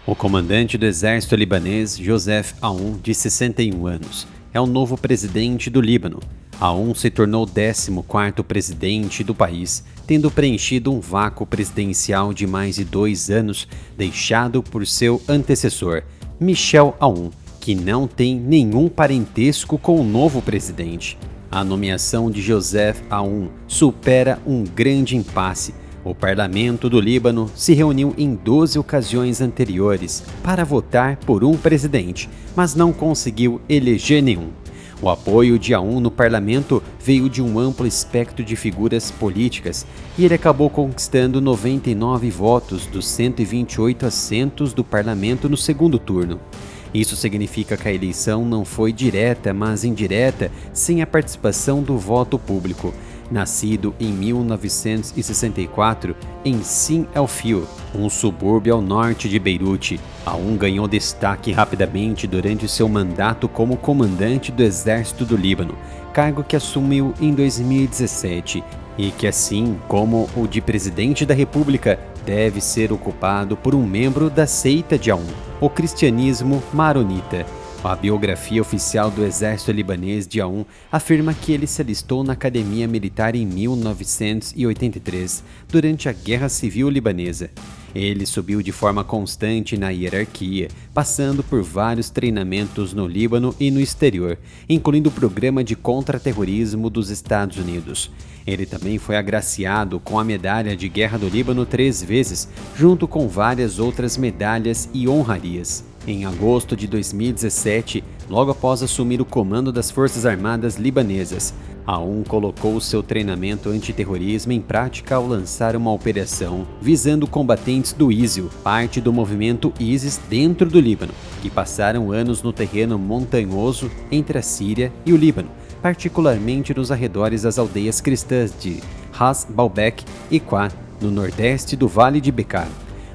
O comandante do exército libanês, Joseph Aoun, de 61 anos, é o novo presidente do Líbano. Aoun se tornou o 14º presidente do país, tendo preenchido um vácuo presidencial de mais de 2 anos deixado por seu antecessor, Michel Aoun, que não tem nenhum parentesco com o novo presidente. A nomeação de Joseph Aoun supera um grande impasse. O parlamento do Líbano se reuniu em 12 ocasiões anteriores para votar por um presidente, mas não conseguiu eleger nenhum. O apoio de Aoun no parlamento veio de um amplo espectro de figuras políticas e ele acabou conquistando 99 votos dos 128 assentos do parlamento no segundo turno. Isso significa que a eleição não foi direta, mas indireta, sem a participação do voto público. Nascido em 1964 em Sin El Fio, um subúrbio ao norte de Beirute, Aoun ganhou destaque rapidamente durante seu mandato como comandante do Exército do Líbano, cargo que assumiu em 2017 e que, assim como o de presidente da República, deve ser ocupado por um membro da seita de Aoun, o cristianismo maronita. A biografia oficial do exército libanês de Aoun afirma que ele se alistou na academia militar em 1983, durante a Guerra Civil Libanesa. Ele subiu de forma constante na hierarquia, passando por vários treinamentos no Líbano e no exterior, incluindo o Programa de Contra-Terrorismo dos Estados Unidos. Ele também foi agraciado com a Medalha de Guerra do Líbano 3 vezes, junto com várias outras medalhas e honrarias. Em agosto de 2017, logo após assumir o comando das Forças Armadas libanesas, Aoun colocou seu treinamento antiterrorismo em prática ao lançar uma operação visando combatentes do ISIL, parte do movimento ISIS dentro do Líbano, que passaram anos no terreno montanhoso entre a Síria e o Líbano, particularmente nos arredores das aldeias cristãs de Ras Baalbek e Qua, no nordeste do Vale de Bekaa.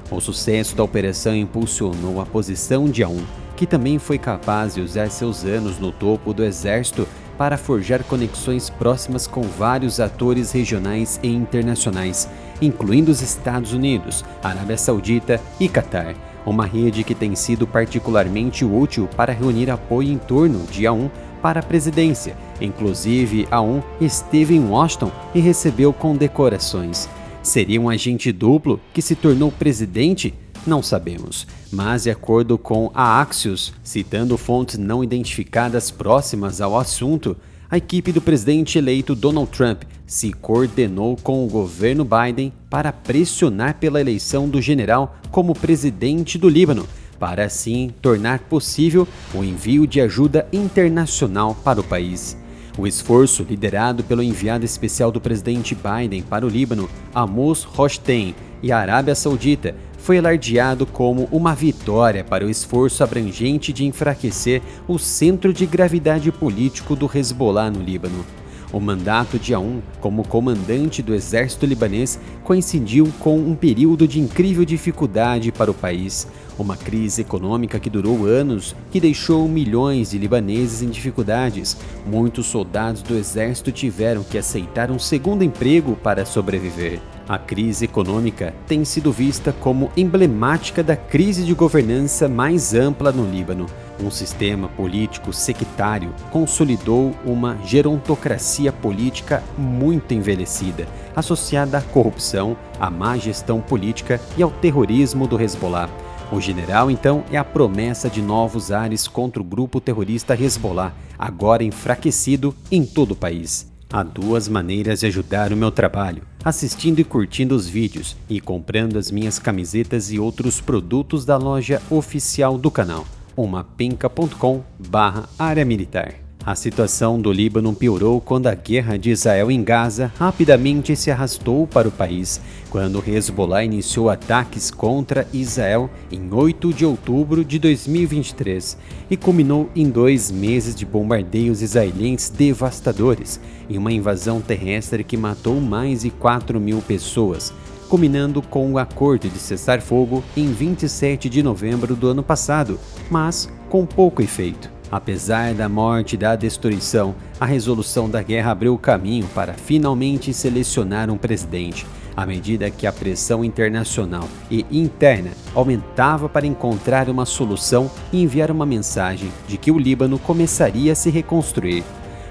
O sucesso da operação impulsionou a posição de Aoun, que também foi capaz de usar seus anos no topo do exército para forjar conexões próximas com vários atores regionais e internacionais, incluindo os Estados Unidos, Arábia Saudita e Catar, uma rede que tem sido particularmente útil para reunir apoio em torno de Aoun para a presidência. Inclusive, Aoun esteve em Washington e recebeu condecorações. Seria um agente duplo que se tornou presidente? Não sabemos, mas de acordo com a Axios, citando fontes não identificadas próximas ao assunto, a equipe do presidente eleito Donald Trump se coordenou com o governo Biden para pressionar pela eleição do general como presidente do Líbano, para assim tornar possível o envio de ajuda internacional para o país. O esforço, liderado pelo enviado especial do presidente Biden para o Líbano, Amos Hochstein, e a Arábia Saudita, foi alardeado como uma vitória para o esforço abrangente de enfraquecer o centro de gravidade político do Hezbollah no Líbano. O mandato de Aoun como comandante do exército libanês coincidiu com um período de incrível dificuldade para o país, uma crise econômica que durou anos, que deixou milhões de libaneses em dificuldades. Muitos soldados do exército tiveram que aceitar um segundo emprego para sobreviver. A crise econômica tem sido vista como emblemática da crise de governança mais ampla no Líbano. Um sistema político sectário consolidou uma gerontocracia política muito envelhecida, associada à corrupção, à má gestão política e ao terrorismo do Hezbollah. O general, então, é a promessa de novos ares contra o grupo terrorista Hezbollah, agora enfraquecido em todo o país. Há 2 maneiras de ajudar o meu trabalho: assistindo e curtindo os vídeos e comprando as minhas camisetas e outros produtos da loja oficial do canal, umapenca.com/área militar. A situação do Líbano piorou quando a guerra de Israel em Gaza rapidamente se arrastou para o país, quando o Hezbollah iniciou ataques contra Israel em 8 de outubro de 2023 e culminou em 2 meses de bombardeios israelenses devastadores e uma invasão terrestre que matou mais de 4.000 pessoas, culminando com o acordo de cessar-fogo em 27 de novembro do ano passado, mas com pouco efeito. Apesar da morte e da destruição, a resolução da guerra abriu o caminho para finalmente selecionar um presidente. à medida que a pressão internacional e interna aumentava para encontrar uma solução e enviar uma mensagem de que o Líbano começaria a se reconstruir.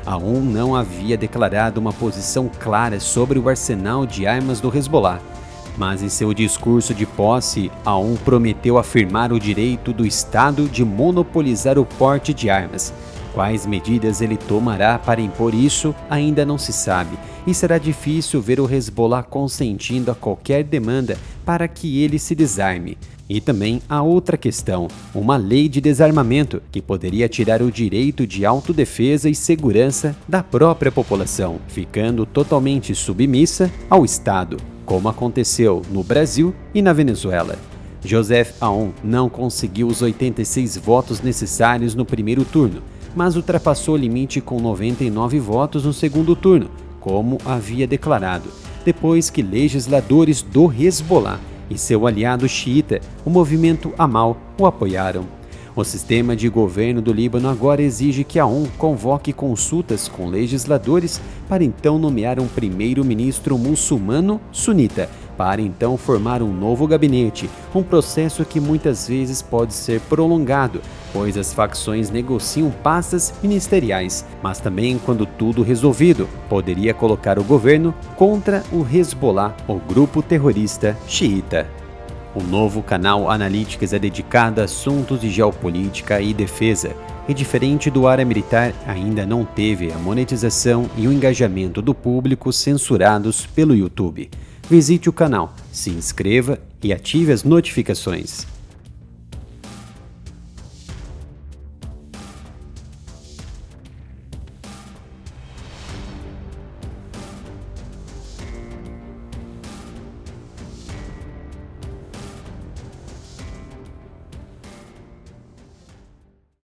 A ONU não havia declarado uma posição clara sobre o arsenal de armas do Hezbollah, mas em seu discurso de posse, a ONU prometeu afirmar o direito do Estado de monopolizar o porte de armas. Quais medidas ele tomará para impor isso ainda não se sabe, e será difícil ver o Hezbollah consentindo a qualquer demanda para que ele se desarme. E também há outra questão, uma lei de desarmamento que poderia tirar o direito de autodefesa e segurança da própria população, ficando totalmente submissa ao Estado, como aconteceu no Brasil e na Venezuela. Joseph Aoun não conseguiu os 86 votos necessários no primeiro turno, mas ultrapassou o limite com 99 votos no segundo turno, como havia declarado, depois que legisladores do Hezbollah e seu aliado xiita, o movimento Amal, o apoiaram. O sistema de governo do Líbano agora exige que a ONU convoque consultas com legisladores para então nomear um primeiro-ministro muçulmano sunita, para então formar um novo gabinete, um processo que muitas vezes pode ser prolongado, pois as facções negociam pastas ministeriais, mas também, quando tudo resolvido, poderia colocar o governo contra o Hezbollah, o grupo terrorista xiita. O novo canal Analytics é dedicado a assuntos de geopolítica e defesa, e diferente do área militar, ainda não teve a monetização e o engajamento do público censurados pelo YouTube. Visite o canal, se inscreva e ative as notificações.